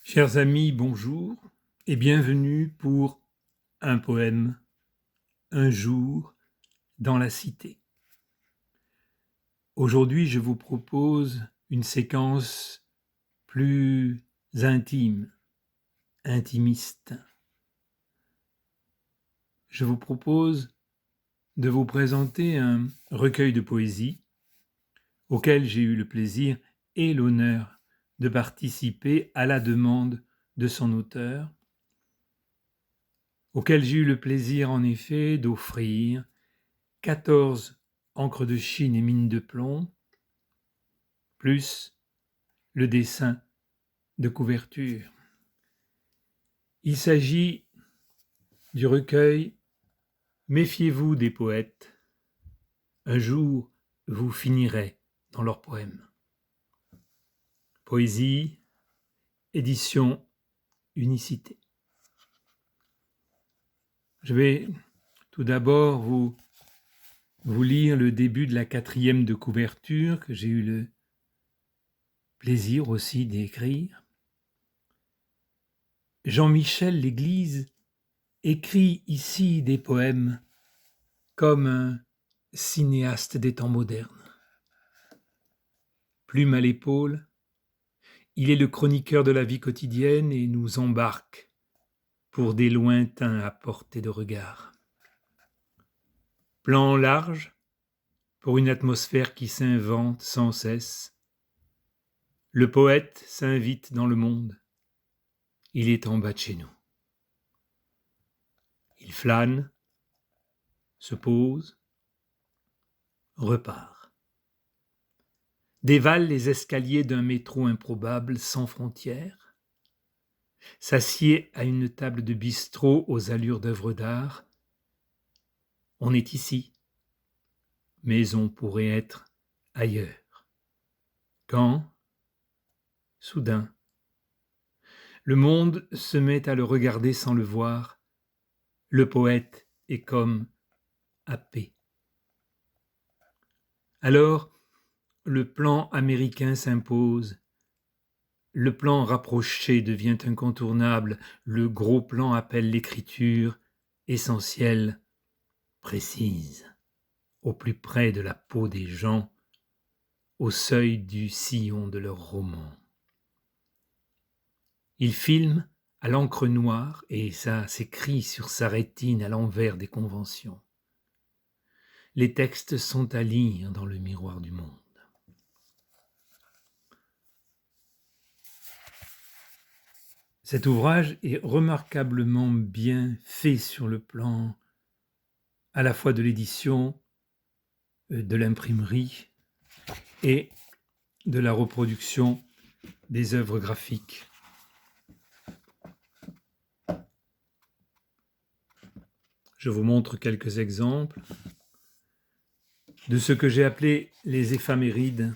Chers amis, bonjour et bienvenue pour un poème, un jour dans la cité. Aujourd'hui, je vous propose une séquence plus intime, intimiste. Je vous propose de vous présenter un recueil de poésie auquel j'ai eu le plaisir et l'honneur de participer à la demande de son auteur, auquel j'ai eu le plaisir en effet d'offrir 14 encres de Chine et mine de plomb, plus le dessin de couverture. Il s'agit du recueil « Méfiez-vous des poètes, un jour vous finirez dans leurs poèmes ». Poésie, édition Unicité. Je vais tout d'abord vous lire le début de la 4e de couverture que j'ai eu le plaisir aussi d'écrire. Jean-Michel L'Église écrit ici des poèmes comme un cinéaste des temps modernes. Plume à l'épaule, il est le chroniqueur de la vie quotidienne et nous embarque pour des lointains à portée de regard. Plan large pour une atmosphère qui s'invente sans cesse. Le poète s'invite dans le monde. Il est en bas de chez nous. Il flâne, se pose, repart. Dévale les escaliers d'un métro improbable sans frontières, s'assied à une table de bistrot aux allures d'œuvre d'art. On est ici, mais on pourrait être ailleurs. Quand, soudain, le monde se met à le regarder sans le voir, le poète est comme happé. Alors, le plan américain s'impose. Le plan rapproché devient incontournable, le gros plan appelle l'écriture essentielle, précise, au plus près de la peau des gens, au seuil du sillon de leur roman. Il filme à l'encre noire et ça s'écrit sur sa rétine à l'envers des conventions. Les textes sont à lire dans le miroir du monde. Cet ouvrage est remarquablement bien fait sur le plan à la fois de l'édition, de l'imprimerie et de la reproduction des œuvres graphiques. Je vous montre quelques exemples de ce que j'ai appelé les éphémérides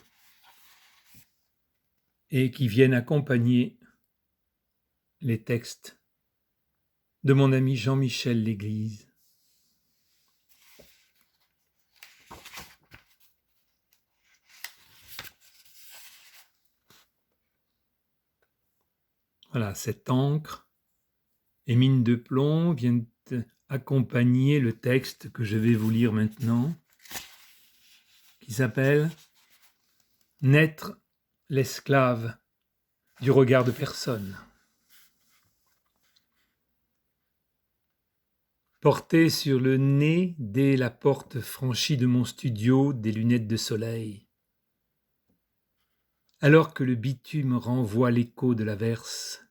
et qui viennent accompagner les textes de mon ami Jean-Michel L'Église. Voilà, cette encre et mine de plomb viennent accompagner le texte que je vais vous lire maintenant, qui s'appelle « Naître l'esclave du regard de personne ». Porté sur le nez dès la porte franchie de mon studio des lunettes de soleil. Alors que le bitume renvoie l'écho de l'averse,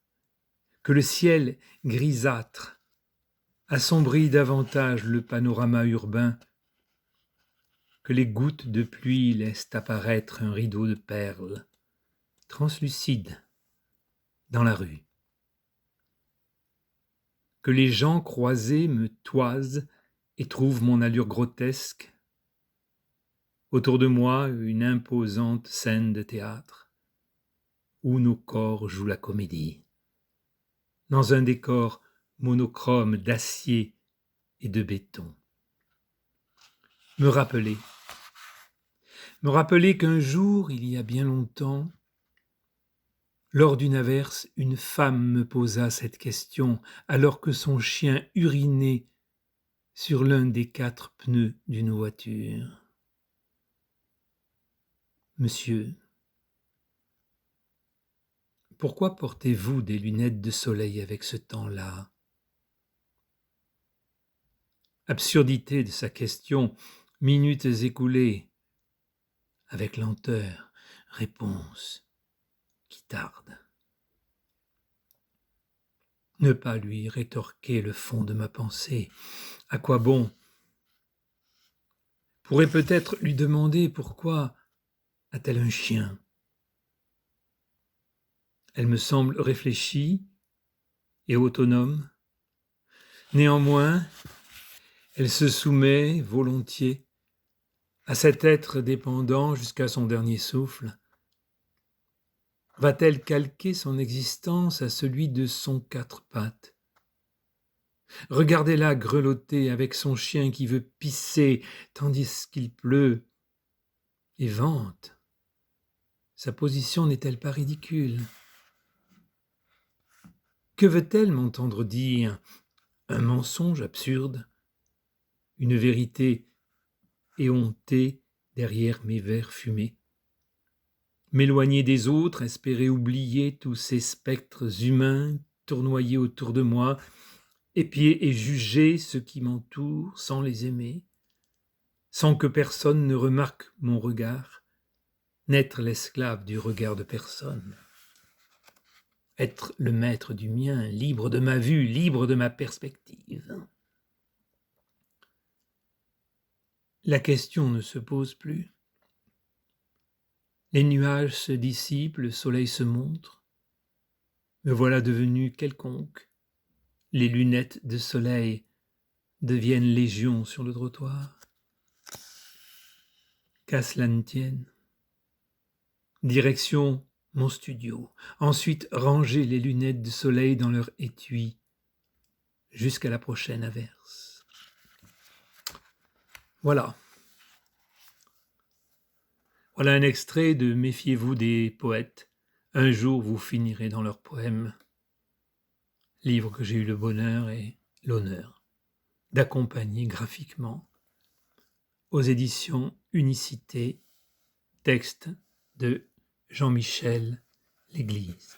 que le ciel grisâtre assombrit davantage le panorama urbain, que les gouttes de pluie laissent apparaître un rideau de perles, translucide, dans la rue. Que les gens croisés me toisent et trouvent mon allure grotesque. Autour de moi, une imposante scène de théâtre, où nos corps jouent la comédie, dans un décor monochrome d'acier et de béton. Me rappeler qu'un jour, il y a bien longtemps, Lors d'une averse, une femme me posa cette question alors que son chien urinait sur l'un des 4 pneus d'une voiture. Monsieur, pourquoi portez-vous des lunettes de soleil avec ce temps-là? Absurdité de sa question, minutes écoulées. Avec lenteur, réponse qui tarde. Ne pas lui rétorquer le fond de ma pensée. À quoi bon? Pourrait peut-être lui demander pourquoi a-t-elle un chien? Elle me semble réfléchie et autonome. Néanmoins, elle se soumet volontiers à cet être dépendant jusqu'à son dernier souffle. Va-t-elle calquer son existence à celui de son 4 pattes? Regardez-la grelotter avec son chien qui veut pisser tandis qu'il pleut et vente. Sa position n'est-elle pas ridicule? Que veut-elle m'entendre dire? Un mensonge absurde? Une vérité éhontée derrière mes verres fumés? M'éloigner des autres, espérer oublier tous ces spectres humains tournoyés autour de moi, épier et juger ceux qui m'entourent sans les aimer, sans que personne ne remarque mon regard, n'être l'esclave du regard de personne, être le maître du mien, libre de ma vue, libre de ma perspective. La question ne se pose plus. Les nuages se dissipent, le soleil se montre. Me voilà devenu quelconque. Les lunettes de soleil deviennent légion sur le trottoir. Qu'à cela ne tienne. Direction mon studio. Ensuite, ranger les lunettes de soleil dans leur étui jusqu'à la prochaine averse. Voilà. Voilà un extrait de Méfiez-vous des poètes. Un jour vous finirez dans leurs poèmes. Livre que j'ai eu le bonheur et l'honneur d'accompagner graphiquement aux éditions Unicité, texte de Jean-Michel L'Église.